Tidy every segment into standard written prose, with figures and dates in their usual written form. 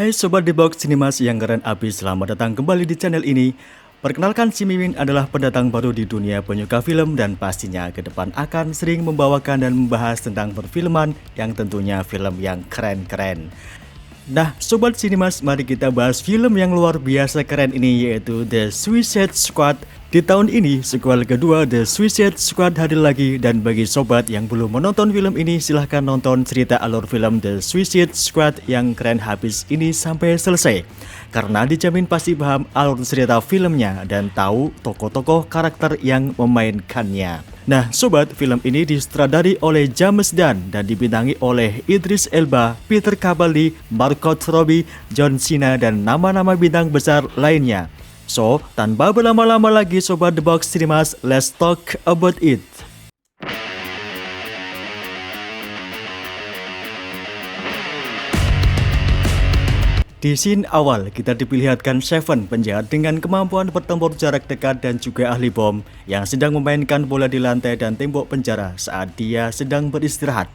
Hai Sobat The Box Cinemas yang keren abis, selamat datang kembali di channel ini. Perkenalkan, si Mimin adalah pendatang baru di dunia penyuka film dan pastinya ke depan akan sering membawakan dan membahas tentang perfilman yang tentunya film yang keren-keren. Nah Sobat Cinemas, mari kita bahas film yang luar biasa keren ini, yaitu The Suicide Squad. Di tahun ini, sequel kedua The Suicide Squad hadir lagi, dan bagi sobat yang belum menonton film ini, silahkan nonton cerita alur film The Suicide Squad yang keren habis ini sampai selesai. Karena dijamin pasti paham alur cerita filmnya dan tahu tokoh-tokoh karakter yang memainkannya. Nah sobat, film ini disutradari oleh James Gunn dan dibintangi oleh Idris Elba, Peter Capaldi, Margot Robbie, John Cena, dan nama-nama bintang besar lainnya. So, tanpa berlama-lama lagi Sobat The Box Cinemas, let's talk about it. Di scene awal, kita diperlihatkan Seven, penjahat dengan kemampuan bertempur jarak dekat dan juga ahli bom, yang sedang memainkan bola di lantai dan tembok penjara saat dia sedang beristirahat.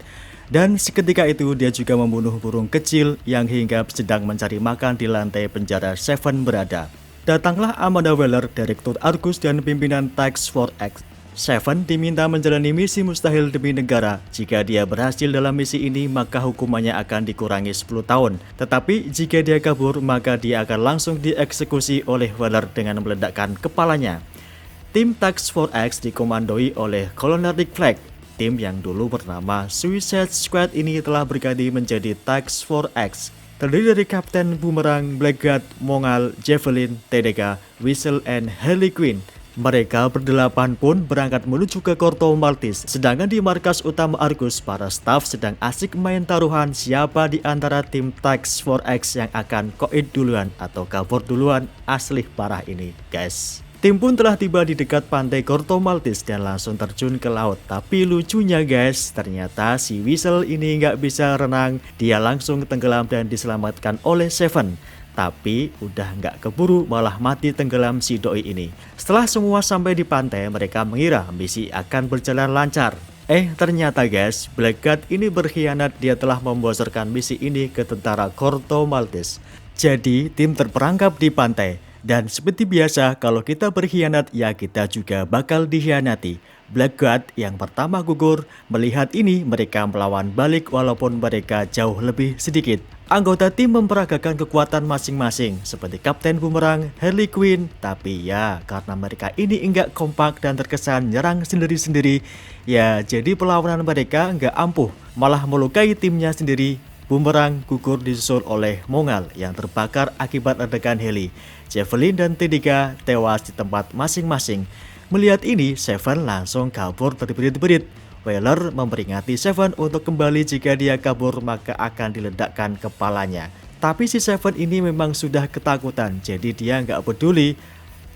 Dan seketika itu dia juga membunuh burung kecil yang hinggap sedang mencari makan di lantai penjara Seven berada. Datanglah Amanda Waller, Direktur Argus dan pimpinan Task Force X. Seven diminta menjalani misi mustahil demi negara. Jika dia berhasil dalam misi ini, maka hukumannya akan dikurangi 10 tahun. Tetapi jika dia kabur, maka dia akan langsung dieksekusi oleh Waller dengan meledakkan kepalanya. Tim Task Force X dikomandoi oleh Colonel Rick Flag. Tim yang dulu bernama Suicide Squad ini telah berganti menjadi Task Force X. Terdiri dari Kapten Boomerang, Blackguard, Mongal, Javelin, TDK, Whistle, and Harley Quinn. Mereka berdelapan pun berangkat menuju ke Corto Maltese. Sedangkan di markas utama Argus, para staf sedang asik main taruhan siapa di antara tim Task Force X yang akan koid duluan atau kabur duluan. Asli parah ini guys. Tim pun telah tiba di dekat pantai Corto Maltese dan langsung terjun ke laut. Tapi lucunya guys, ternyata si Whistle ini nggak bisa renang. Dia langsung tenggelam dan diselamatkan oleh Seven. Tapi udah nggak keburu, malah mati tenggelam si doi ini. Setelah semua sampai di pantai, mereka mengira misi akan berjalan lancar. Ternyata guys, Blackguard ini berkhianat. Dia telah membocorkan misi ini ke tentara Corto Maltese. Jadi tim terperangkap di pantai. Dan seperti biasa, kalau kita berkhianat, ya kita juga bakal dikhianati. Blackguard yang pertama gugur. Melihat ini, mereka melawan balik walaupun mereka jauh lebih sedikit. Anggota tim memperagakan kekuatan masing-masing, seperti Kapten Boomerang, Harley Quinn. Tapi ya, karena mereka ini enggak kompak dan terkesan nyerang sendiri-sendiri, ya jadi perlawanan mereka enggak ampuh, malah melukai timnya sendiri. Boomerang gugur disusul oleh Mongal yang terbakar akibat ledakan heli. Javelin dan TDK tewas di tempat masing-masing. Melihat ini, Seven langsung kabur berberit-berit. Waller memperingati Seven untuk kembali. Jika dia kabur, maka akan diledakkan kepalanya. Tapi si Seven ini memang sudah ketakutan, jadi dia nggak peduli.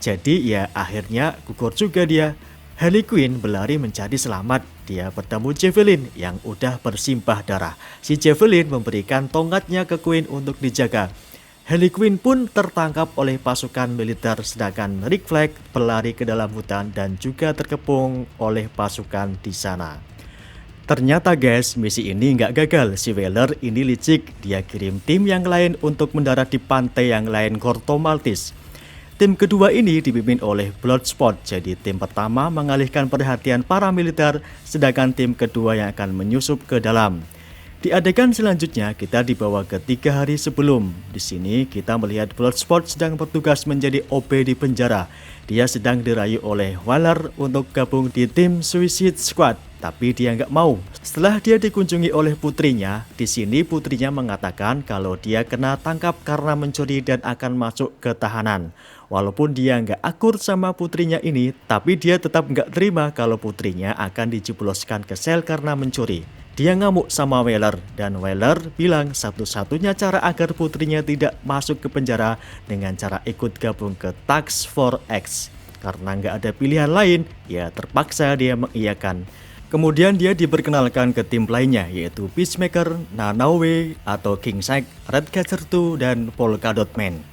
Jadi ya akhirnya gugur juga dia. Harley Quinn berlari mencari selamat. Dia bertemu Javelin yang udah bersimpah darah. Si Javelin memberikan tongkatnya ke Quinn untuk dijaga. Harley Quinn pun tertangkap oleh pasukan militer, sedangkan Rick Flag berlari ke dalam hutan dan juga terkepung oleh pasukan di sana. Ternyata guys, misi ini nggak gagal. Si Waller ini licik. Dia kirim tim yang lain untuk mendarat di pantai yang lain Corto Maltese. Tim kedua ini dipimpin oleh Bloodsport. Jadi tim pertama mengalihkan perhatian para militer, sedangkan tim kedua yang akan menyusup ke dalam. Di adegan selanjutnya kita dibawa ke 3 hari sebelum. Di sini kita melihat Bloodsport sedang bertugas menjadi OP di penjara. Dia sedang dirayu oleh Waller untuk gabung di tim Suicide Squad, tapi dia nggak mau. Setelah dia dikunjungi oleh putrinya, di sini putrinya mengatakan kalau dia kena tangkap karena mencuri dan akan masuk ke tahanan. Walaupun dia nggak akur sama putrinya ini, tapi dia tetap nggak terima kalau putrinya akan dijebloskan ke sel karena mencuri. Dia ngamuk sama Waller, dan Waller bilang satu-satunya cara agar putrinya tidak masuk ke penjara dengan cara ikut gabung ke Task Force X. Karena nggak ada pilihan lain, ya terpaksa dia mengiyakan. Kemudian dia diperkenalkan ke tim lainnya, yaitu Peacemaker, Nanaue atau Kingside, Ratcatcher 2, dan Polka Dot Man.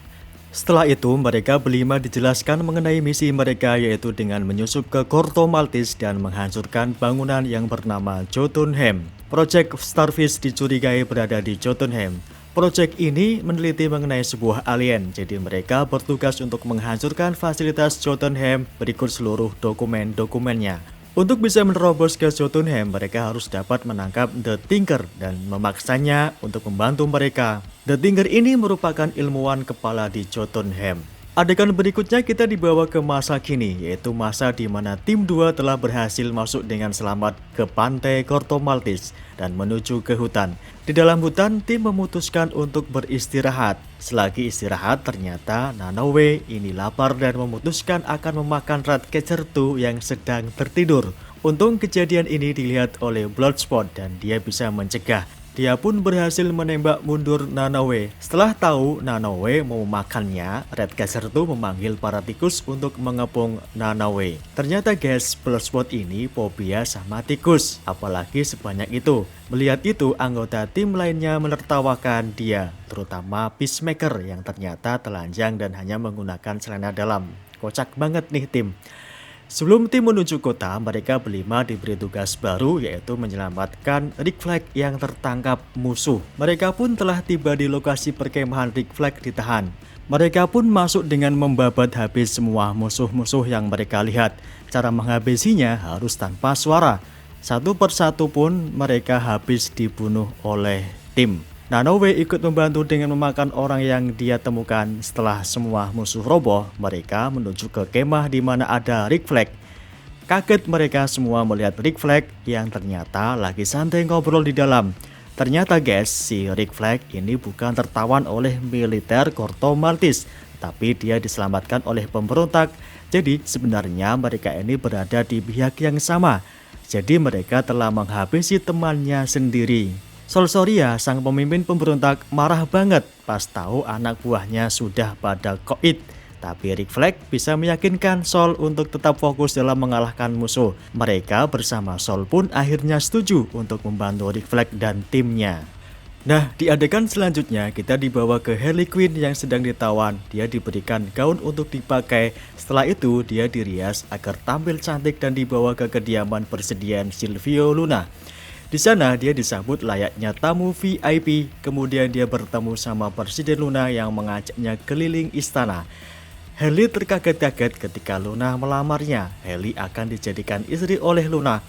Setelah itu, mereka berlima dijelaskan mengenai misi mereka, yaitu dengan menyusup ke Corto Maltese dan menghancurkan bangunan yang bernama Jotunheim. Project Starfish dicurigai berada di Jotunheim. Proyek ini meneliti mengenai sebuah alien, jadi mereka bertugas untuk menghancurkan fasilitas Jotunheim berikut seluruh dokumen-dokumennya. Untuk bisa menerobos ke Jotunheim, mereka harus dapat menangkap The Tinker dan memaksanya untuk membantu mereka. The Tinker ini merupakan ilmuwan kepala di Jotunheim. Adegan berikutnya kita dibawa ke masa kini, yaitu masa di mana tim 2 telah berhasil masuk dengan selamat ke pantai Corto Maltese dan menuju ke hutan. Di dalam hutan, tim memutuskan untuk beristirahat. Selagi istirahat, ternyata Nanowe ini lapar dan memutuskan akan memakan Ratcatcher 2 yang sedang tertidur. Untung kejadian ini dilihat oleh Bloodsport dan dia bisa mencegah. Dia pun berhasil menembak mundur Nanowe. Setelah tahu Nanowe mau makannya, Ratcatcher 2 memanggil para tikus untuk mengepung Nanowe. Ternyata guys, Bloodsport ini fobia sama tikus, apalagi sebanyak itu. Melihat itu, anggota tim lainnya menertawakan dia, terutama Peacemaker yang ternyata telanjang dan hanya menggunakan celana dalam. Kocak banget nih tim. Sebelum tim menuju kota, mereka berlima diberi tugas baru, yaitu menyelamatkan Rick Flag yang tertangkap musuh. Mereka pun telah tiba di lokasi perkemahan Rick Flag ditahan. Mereka pun masuk dengan membabat habis semua musuh-musuh yang mereka lihat. Cara menghabisinya harus tanpa suara. Satu persatu pun mereka habis dibunuh oleh tim. Nanowe ikut membantu dengan memakan orang yang dia temukan. Setelah semua musuh roboh, mereka menuju ke kemah di mana ada Rick Flag. Kaget mereka semua melihat Rick Flag yang ternyata lagi santai ngobrol di dalam. Ternyata guys, si Rick Flag ini bukan tertawan oleh militer Corto Maltese, tapi dia diselamatkan oleh pemberontak. Jadi sebenarnya mereka ini berada di pihak yang sama. Jadi mereka telah menghabisi temannya sendiri. Sol Soria, sang pemimpin pemberontak, marah banget pas tahu anak buahnya sudah pada koid. Tapi Rick Flag bisa meyakinkan Sol untuk tetap fokus dalam mengalahkan musuh. Mereka bersama Sol pun akhirnya setuju untuk membantu Rick Flag dan timnya. Nah, di adegan selanjutnya kita dibawa ke Harley Quinn yang sedang ditawan. Dia diberikan gaun untuk dipakai. Setelah itu dia dirias agar tampil cantik dan dibawa ke kediaman persediaan Silvio Luna. Di sana dia disambut layaknya tamu VIP, kemudian dia bertemu sama Presiden Luna yang mengajaknya keliling istana. Harley terkaget-kaget ketika Luna melamarnya. Harley akan dijadikan istri oleh Luna.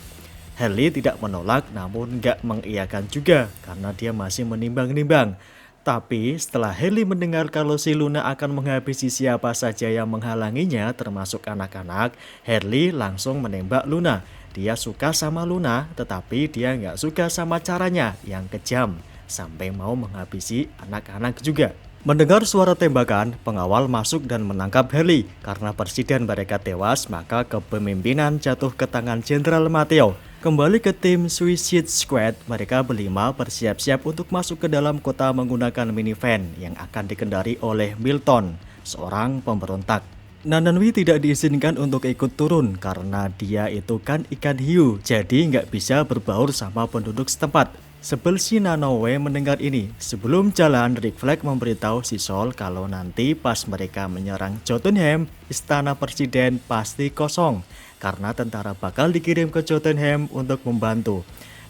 Harley tidak menolak namun gak mengiyakan juga karena dia masih menimbang-nimbang. Tapi setelah Harley mendengar kalau si Luna akan menghabisi siapa saja yang menghalanginya termasuk anak-anak, Harley langsung menembak Luna. Dia suka sama Luna, tetapi dia nggak suka sama caranya yang kejam, sampai mau menghabisi anak-anak juga. Mendengar suara tembakan, pengawal masuk dan menangkap Harley. Karena presiden mereka tewas, maka kepemimpinan jatuh ke tangan Jenderal Mateo. Kembali ke tim Suicide Squad, mereka berlima bersiap-siap untuk masuk ke dalam kota menggunakan minivan yang akan dikendari oleh Milton, seorang pemberontak. Nanowe tidak diizinkan untuk ikut turun karena dia itu kan ikan hiu, jadi nggak bisa berbaur sama penduduk setempat. Sebel si Nanowe mendengar ini. Sebelum jalan, Rick Flag memberitahu si Sol kalau nanti pas mereka menyerang Jotunheim, istana presiden pasti kosong karena tentara bakal dikirim ke Jotunheim untuk membantu.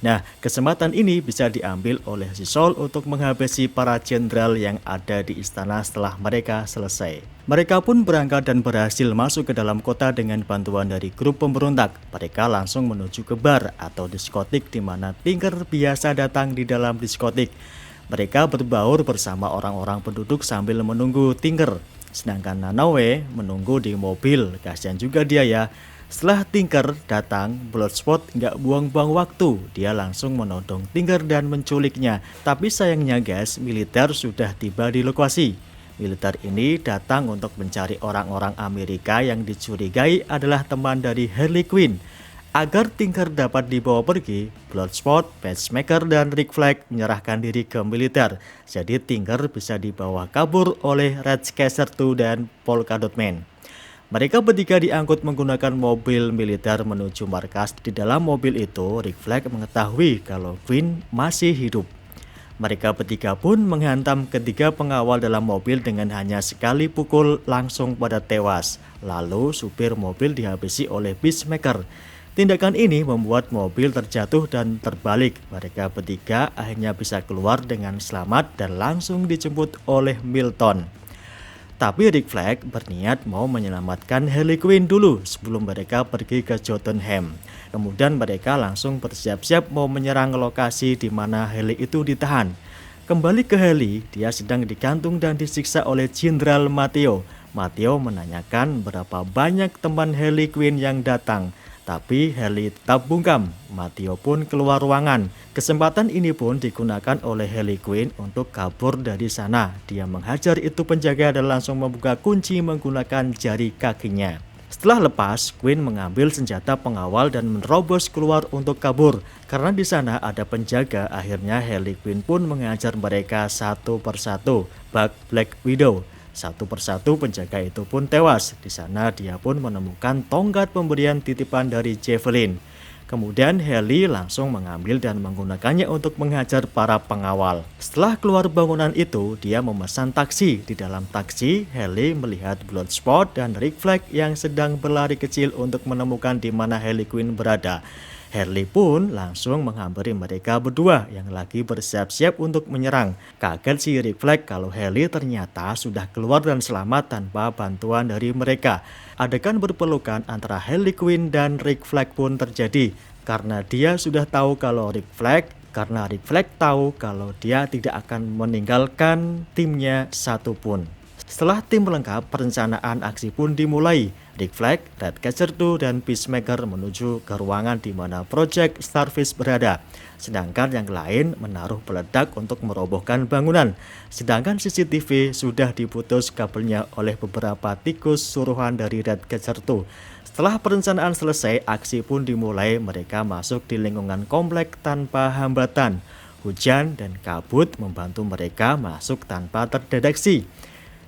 Nah, kesempatan ini bisa diambil oleh si Sol untuk menghabisi para jenderal yang ada di istana setelah mereka selesai. Mereka pun berangkat dan berhasil masuk ke dalam kota dengan bantuan dari grup pemberontak. Mereka langsung menuju ke bar atau diskotik di mana Tinker biasa datang di dalam diskotik. Mereka berbaur bersama orang-orang penduduk sambil menunggu Tinker. Sedangkan Nanowe menunggu di mobil. Kasian juga dia ya. Setelah Tinker datang, Bloodsport nggak buang-buang waktu. Dia langsung menodong Tinker dan menculiknya. Tapi sayangnya guys, militer sudah tiba di lokasi. Militer ini datang untuk mencari orang-orang Amerika yang dicurigai adalah teman dari Harley Quinn. Agar Tinker dapat dibawa pergi, Bloodsport, Peacemaker, dan Rick Flag menyerahkan diri ke militer. Jadi Tinker bisa dibawa kabur oleh Ratcatcher 2 dan Polka Dot Man. Mereka bertiga diangkut menggunakan mobil militer menuju markas. Di dalam mobil itu, Rick Flag mengetahui kalau Quinn masih hidup. Mereka bertiga pun menghantam ketiga pengawal dalam mobil dengan hanya sekali pukul langsung pada tewas. Lalu supir mobil dihabisi oleh Peacemaker. Tindakan ini membuat mobil terjatuh dan terbalik. Mereka bertiga akhirnya bisa keluar dengan selamat dan langsung dijemput oleh Milton. Tapi Rick Flag berniat mau menyelamatkan Harley Quinn dulu sebelum mereka pergi ke Jotunheim. Kemudian mereka langsung bersiap-siap mau menyerang lokasi di mana Harley itu ditahan. Kembali ke Harley, dia sedang digantung dan disiksa oleh Jenderal Matteo. Matteo menanyakan berapa banyak teman Harley Quinn yang datang. Tapi Harley tetap bungkam. Matteo pun keluar ruangan. Kesempatan ini pun digunakan oleh Harley Quinn untuk kabur dari sana. Dia menghajar itu penjaga dan langsung membuka kunci menggunakan jari kakinya. Setelah lepas, Quinn mengambil senjata pengawal dan menerobos keluar untuk kabur. Karena di sana ada penjaga, akhirnya Harley Quinn pun mengajar mereka satu persatu. Bug Black Widow. Satu persatu penjaga itu pun tewas. Di sana dia pun menemukan tongkat pemberian titipan dari Javelin. Kemudian Harley langsung mengambil dan menggunakannya untuk menghajar para pengawal. Setelah keluar bangunan itu, dia memesan taksi. Di dalam taksi, Harley melihat Bloodsport dan Rick Flag yang sedang berlari kecil untuk menemukan di mana Harley Quinn berada. Harley pun langsung menghampiri mereka berdua yang lagi bersiap-siap untuk menyerang. Kaget si Rick Flag kalau Harley ternyata sudah keluar dan selamat tanpa bantuan dari mereka. Adegan berpelukan antara Harley Quinn dan Rick Flag pun terjadi karena dia sudah tahu kalau Rick Flag tahu kalau dia tidak akan meninggalkan timnya satupun. Setelah tim lengkap, perencanaan aksi pun dimulai. Rick Flag, Ratcatcher 2, dan Peacemaker menuju ke ruangan di mana Project Starfish berada. Sedangkan yang lain menaruh peledak untuk merobohkan bangunan. Sedangkan CCTV sudah diputus kabelnya oleh beberapa tikus suruhan dari Ratcatcher 2. Setelah perencanaan selesai, aksi pun dimulai. Mereka masuk di lingkungan komplek tanpa hambatan. Hujan dan kabut membantu mereka masuk tanpa terdeteksi.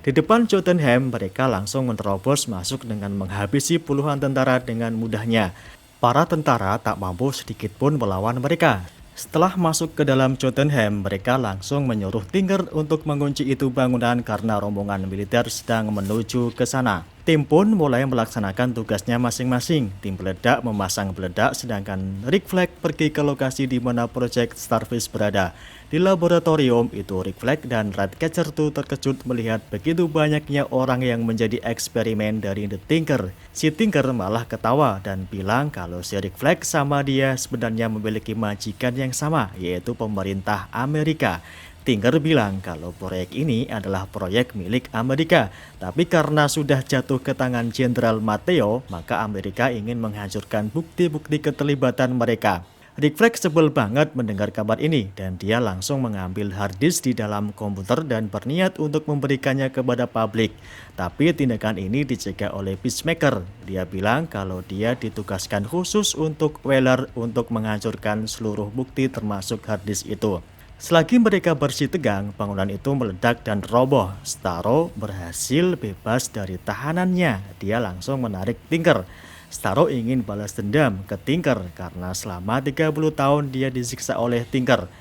Di depan Jotunheim, mereka langsung menerobos masuk dengan menghabisi puluhan tentara dengan mudahnya. Para tentara tak mampu sedikit pun melawan mereka. Setelah masuk ke dalam Jotunheim, mereka langsung menyuruh Tinker untuk mengunci itu bangunan karena rombongan militer sedang menuju ke sana. Tim pun mulai melaksanakan tugasnya masing-masing. Tim peledak memasang peledak, sedangkan Rick Flag pergi ke lokasi di mana Project Starfish berada. Di laboratorium itu, Rick Flag dan Ratcatcher 2 terkejut melihat begitu banyaknya orang yang menjadi eksperimen dari The Tinker. Si Tinker malah ketawa dan bilang kalau si Rick Flag sama dia sebenarnya memiliki majikan yang sama, yaitu pemerintah Amerika. Tinker bilang kalau proyek ini adalah proyek milik Amerika, tapi karena sudah jatuh ke tangan Jenderal Matteo, maka Amerika ingin menghancurkan bukti-bukti keterlibatan mereka. Rick Flag sebel banget mendengar kabar ini dan dia langsung mengambil hard disk di dalam komputer dan berniat untuk memberikannya kepada publik. Tapi tindakan ini dicegah oleh Peacemaker. Dia bilang kalau dia ditugaskan khusus untuk Wheeler untuk menghancurkan seluruh bukti termasuk hard disk itu. Selagi mereka bersih tegang, bangunan itu meledak dan roboh. Starro berhasil bebas dari tahanannya. Dia langsung menarik Tinker. Starro ingin balas dendam ke Tinker karena selama 30 tahun dia disiksa oleh Tinker.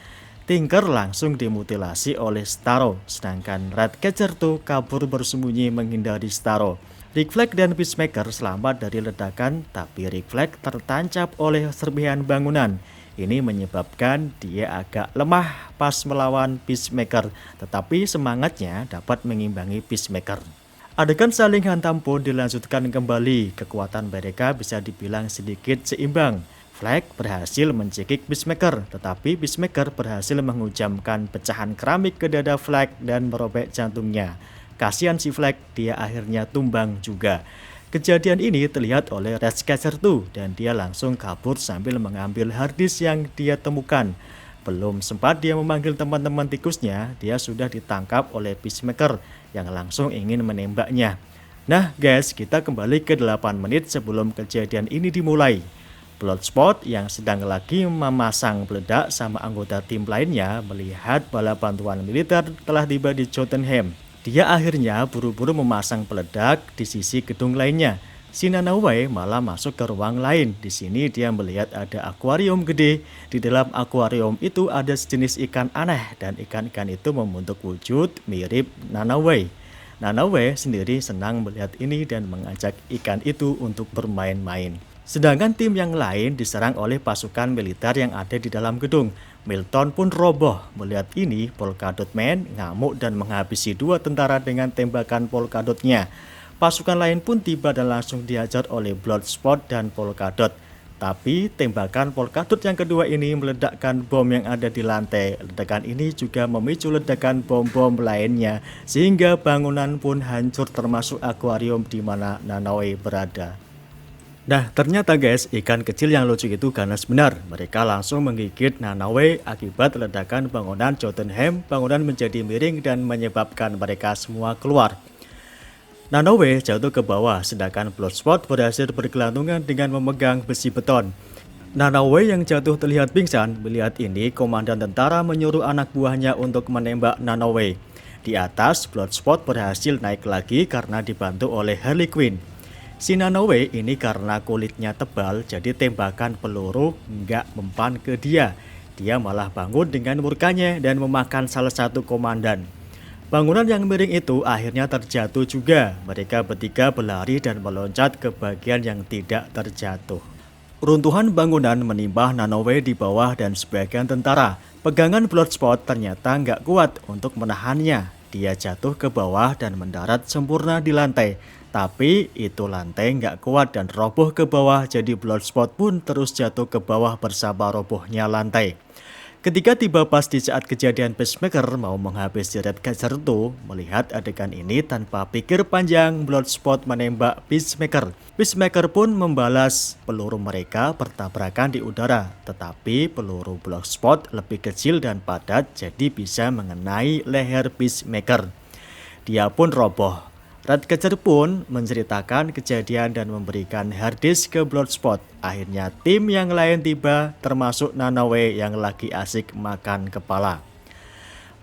Tinker langsung dimutilasi oleh Starro, sedangkan Ratcatcher 2 kabur bersembunyi menghindari Starro. Rick Flag dan Peacemaker selamat dari ledakan, tapi Rick Flag tertancap oleh serpihan bangunan. Ini menyebabkan dia agak lemah pas melawan Peacemaker, tetapi semangatnya dapat mengimbangi Peacemaker. Adegan saling hantam pun dilanjutkan kembali. Kekuatan mereka bisa dibilang sedikit seimbang. Flag berhasil mencekik Peacemaker, tetapi Peacemaker berhasil menghujamkan pecahan keramik ke dada Flag dan merobek jantungnya. Kasihan si Flag, dia akhirnya tumbang juga. Kejadian ini terlihat oleh Ratcatcher 2 dan dia langsung kabur sambil mengambil harddisk yang dia temukan. Belum sempat dia memanggil teman-teman tikusnya, dia sudah ditangkap oleh Peacemaker yang langsung ingin menembaknya. Nah guys, kita kembali ke 8 menit sebelum kejadian ini dimulai. Bloodsport yang sedang lagi memasang peledak sama anggota tim lainnya melihat bala bantuan militer telah tiba di Jotunheim. Dia akhirnya buru-buru memasang peledak di sisi gedung lainnya. Si Nanaue malah masuk ke ruang lain. Di sini dia melihat ada akuarium gede. Di dalam akuarium itu ada sejenis ikan aneh dan ikan-ikan itu membentuk wujud mirip Nanaue. Nanaue sendiri senang melihat ini dan mengajak ikan itu untuk bermain-main. Sedangkan tim yang lain diserang oleh pasukan militer yang ada di dalam gedung. Milton pun roboh. Melihat ini, Polkadot Man ngamuk dan menghabisi 2 tentara dengan tembakan polkadotnya. Pasukan lain pun tiba dan langsung dihajar oleh Bloodsport dan Polkadot. Tapi tembakan Polkadot yang kedua ini meledakkan bom yang ada di lantai. Ledakan ini juga memicu ledakan bom-bom lainnya sehingga bangunan pun hancur termasuk akuarium di mana Nanaue berada. Nah, ternyata guys, ikan kecil yang lucu itu ganas benar. Mereka langsung menggigit Nanaue akibat ledakan bangunan Jotunheim. Bangunan menjadi miring dan menyebabkan mereka semua keluar. Nanaue jatuh ke bawah, sedangkan Bloodsport berhasil bergelantungan dengan memegang besi beton. Nanaue yang jatuh terlihat pingsan. Melihat ini, komandan tentara menyuruh anak buahnya untuk menembak Nanaue. Di atas, Bloodsport berhasil naik lagi karena dibantu oleh Harley Quinn. Si Nanaue ini karena kulitnya tebal, jadi tembakan peluru nggak mempan ke dia. Dia malah bangun dengan murkanya dan memakan salah satu komandan. Bangunan yang miring itu akhirnya terjatuh juga. Mereka bertiga berlari dan meloncat ke bagian yang tidak terjatuh. Runtuhan bangunan menimpa Nanaue di bawah dan sebagian tentara. Pegangan Bloodsport ternyata nggak kuat untuk menahannya. Dia jatuh ke bawah dan mendarat sempurna di lantai. Tapi itu lantai nggak kuat dan roboh ke bawah, jadi Bloodsport pun terus jatuh ke bawah bersama robohnya lantai. Ketika tiba pas di saat kejadian Peacemaker mau menghabisi Redcatcher itu, melihat adegan ini tanpa pikir panjang, Bloodsport menembak Peacemaker. Peacemaker pun membalas peluru mereka bertabrakan di udara, tetapi peluru Bloodsport lebih kecil dan padat jadi bisa mengenai leher Peacemaker. Dia pun roboh. Redcatcher pun menceritakan kejadian dan memberikan harddisk ke Bloodsport. Akhirnya tim yang lain tiba, termasuk Nanaue yang lagi asik makan kepala.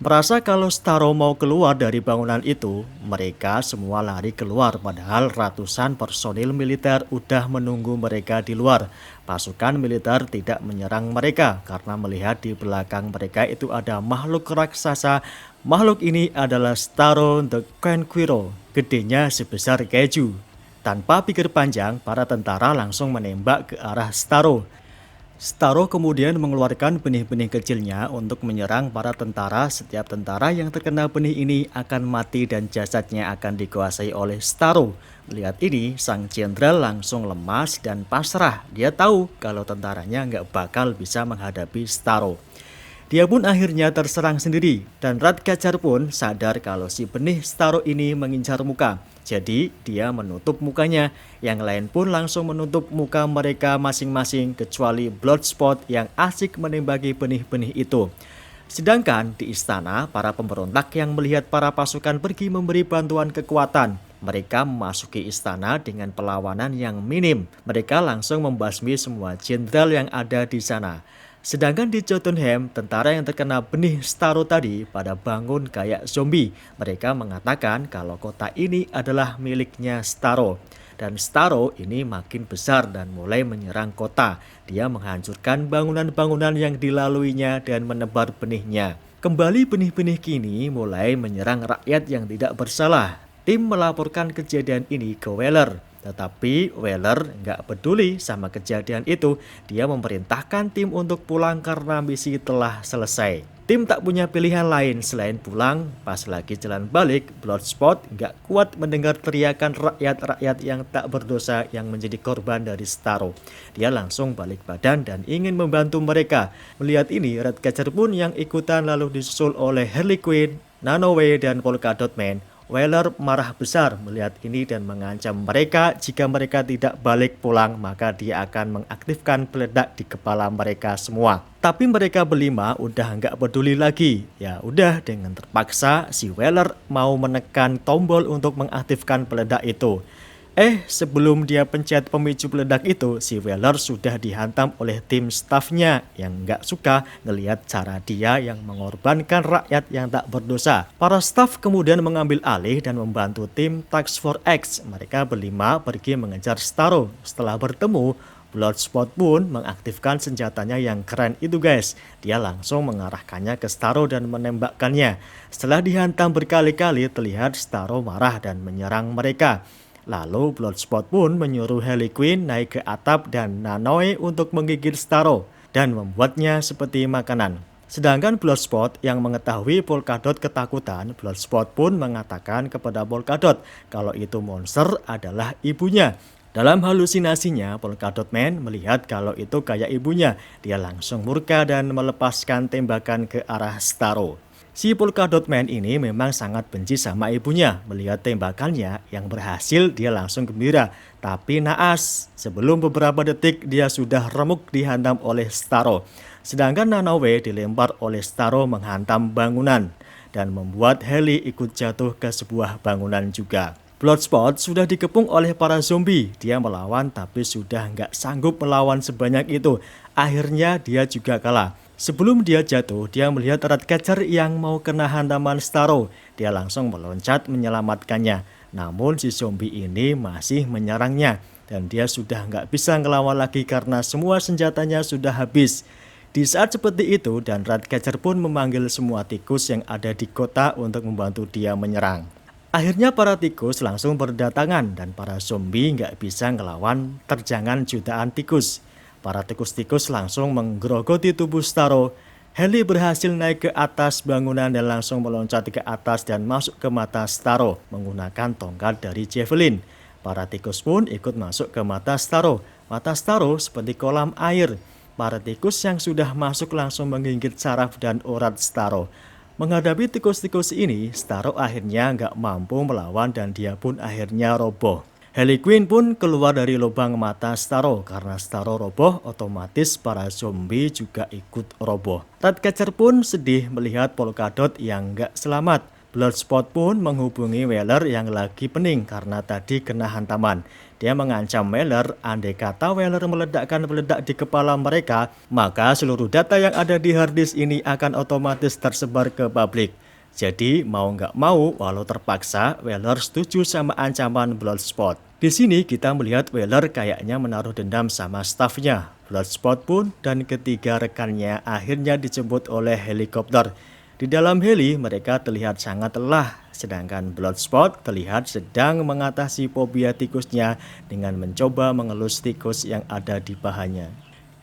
Merasa kalau Starro mau keluar dari bangunan itu, mereka semua lari keluar padahal ratusan personil militer udah menunggu mereka di luar. Pasukan militer tidak menyerang mereka karena melihat di belakang mereka itu ada makhluk raksasa. Makhluk ini adalah Starro the Conqueror, gedenya sebesar keju. Tanpa pikir panjang, para tentara langsung menembak ke arah Starro. Starro kemudian mengeluarkan benih-benih kecilnya untuk menyerang para tentara. Setiap tentara yang terkena benih ini akan mati dan jasadnya akan dikuasai oleh Starro. Melihat ini, sang jenderal langsung lemas dan pasrah. Dia tahu kalau tentaranya nggak bakal bisa menghadapi Starro. Dia pun akhirnya terserang sendiri dan Ratcatcher pun sadar kalau si benih Starro ini mengincar muka. Jadi dia menutup mukanya. Yang lain pun langsung menutup muka mereka masing-masing kecuali Bloodsport yang asik menembaki benih-benih itu. Sedangkan di istana, para pemberontak yang melihat para pasukan pergi memberi bantuan kekuatan. Mereka memasuki istana dengan perlawanan yang minim. Mereka langsung membasmi semua jenderal yang ada di sana. Sedangkan di Jotunheim, tentara yang terkena benih Starro tadi pada bangun kayak zombie. Mereka mengatakan kalau kota ini adalah miliknya Starro. Dan Starro ini makin besar dan mulai menyerang kota. Dia menghancurkan bangunan-bangunan yang dilaluinya dan menebar benihnya. Kembali benih-benih kini mulai menyerang rakyat yang tidak bersalah. Tim melaporkan kejadian ini ke Weller. Tetapi Weller nggak peduli sama kejadian itu. Dia memerintahkan tim untuk pulang karena misi telah selesai. Tim tak punya pilihan lain selain pulang. Pas lagi jalan balik, Bloodsport nggak kuat mendengar teriakan rakyat-rakyat yang tak berdosa yang menjadi korban dari Starro. Dia langsung balik badan dan ingin membantu mereka. Melihat ini, Ratcatcher pun yang ikutan lalu disusul oleh Harley Quinn, Nanaue, dan Polkadot Man. Weller marah besar melihat ini dan mengancam mereka jika mereka tidak balik pulang maka dia akan mengaktifkan peledak di kepala mereka semua. Tapi mereka berlima udah nggak peduli lagi. Ya udah, dengan terpaksa si Weller mau menekan tombol untuk mengaktifkan peledak itu. Sebelum dia pencet pemicu peledak itu, si Weller sudah dihantam oleh tim stafnya yang nggak suka ngelihat cara dia yang mengorbankan rakyat yang tak berdosa. Para staf kemudian mengambil alih dan membantu tim Task Force X. Mereka berlima pergi mengejar Starro. Setelah bertemu, Bloodsport pun mengaktifkan senjatanya yang keren itu guys. Dia langsung mengarahkannya ke Starro dan menembakkannya. Setelah dihantam berkali-kali, terlihat Starro marah dan menyerang mereka. Lalu Bloodsport pun menyuruh Harley Quinn naik ke atap dan Nanoe untuk menggigit Starro dan membuatnya seperti makanan. Sedangkan Bloodsport yang mengetahui Polkadot ketakutan, Bloodsport pun mengatakan kepada Polkadot kalau itu monster adalah ibunya. Dalam halusinasinya, Polkadot Man melihat kalau itu kayak ibunya. Dia langsung murka dan melepaskan tembakan ke arah Starro. Si Polkadot Man ini memang sangat benci sama ibunya. Melihat tembakannya yang berhasil, dia langsung gembira. Tapi naas, sebelum beberapa detik dia sudah remuk dihantam oleh Starro. Sedangkan Nanoe dilempar oleh Starro menghantam bangunan dan membuat Harley ikut jatuh ke sebuah bangunan juga. Bloodsport sudah dikepung oleh para zombie. Dia melawan tapi sudah nggak sanggup melawan sebanyak itu. Akhirnya dia juga kalah. Sebelum dia jatuh, dia melihat Ratcatcher yang mau kena hantaman Starro. Dia langsung meloncat menyelamatkannya. Namun si zombie ini masih menyerangnya. Dan dia sudah nggak bisa ngelawan lagi karena semua senjatanya sudah habis. Di saat seperti itu, dan Ratcatcher pun memanggil semua tikus yang ada di kota untuk membantu dia menyerang. Akhirnya para tikus langsung berdatangan dan para zombie nggak bisa ngelawan terjangan jutaan tikus. Para tikus-tikus langsung menggerogoti tubuh Starro. Harley berhasil naik ke atas bangunan dan langsung meloncat ke atas dan masuk ke mata Starro menggunakan tongkat dari Javelin. Para tikus pun ikut masuk ke mata Starro. Mata Starro seperti kolam air. Para tikus yang sudah masuk langsung menggigit saraf dan urat Starro. Menghadapi tikus-tikus ini, Starro akhirnya nggak mampu melawan dan dia pun akhirnya roboh. Harley Quinn pun keluar dari lubang mata Starro. Karena Starro roboh, otomatis para zombie juga ikut roboh. Ratcatcher pun sedih melihat Polkadot yang nggak selamat. Bloodsport pun menghubungi Weller yang lagi pening karena tadi kena hantaman. Dia mengancam Weller, andai kata Weller meledakkan peledak di kepala mereka, maka seluruh data yang ada di harddisk ini akan otomatis tersebar ke publik. Jadi mau nggak mau, walau terpaksa, Weller setuju sama ancaman Bloodsport. Di sini kita melihat Weller kayaknya menaruh dendam sama stafnya. Bloodsport pun dan ketiga rekannya akhirnya dijemput oleh helikopter. Di dalam heli mereka terlihat sangat lelah, sedangkan Bloodsport terlihat sedang mengatasi fobia tikusnya dengan mencoba mengelus tikus yang ada di pahanya.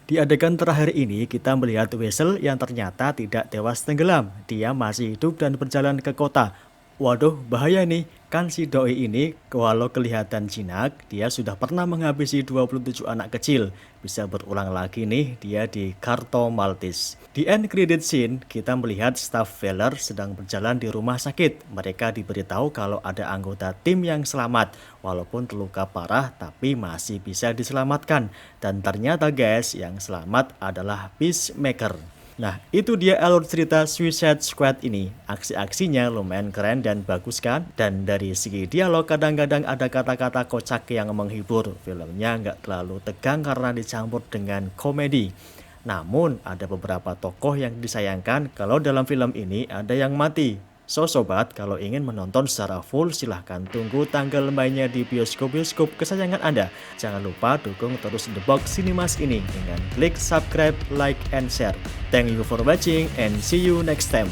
Di adegan terakhir ini kita melihat Weasel yang ternyata tidak tewas tenggelam. Dia masih hidup dan berjalan ke kota. Waduh, bahaya nih. Kan si doi ini walau kelihatan jinak, dia sudah pernah menghabisi 27 anak kecil. Bisa berulang lagi nih dia di Carto Maltese. Di end credit scene, kita melihat staf Weller sedang berjalan di rumah sakit. Mereka diberitahu kalau ada anggota tim yang selamat. Walaupun terluka parah tapi masih bisa diselamatkan. Dan ternyata guys, yang selamat adalah Peacemaker. Nah, itu dia alur cerita Suicide Squad ini. Aksi-aksinya lumayan keren dan bagus kan? Dan dari segi dialog kadang-kadang ada kata-kata kocak yang menghibur. Filmnya nggak terlalu tegang karena dicampur dengan komedi. Namun ada beberapa tokoh yang disayangkan kalau dalam film ini ada yang mati. So sobat, kalau ingin menonton secara full silahkan tunggu tanggal mainnya di bioskop-bioskop kesayangan Anda. Jangan lupa dukung terus The Box Cinemas ini dengan klik subscribe, like, and share. Thank you for watching and see you next time.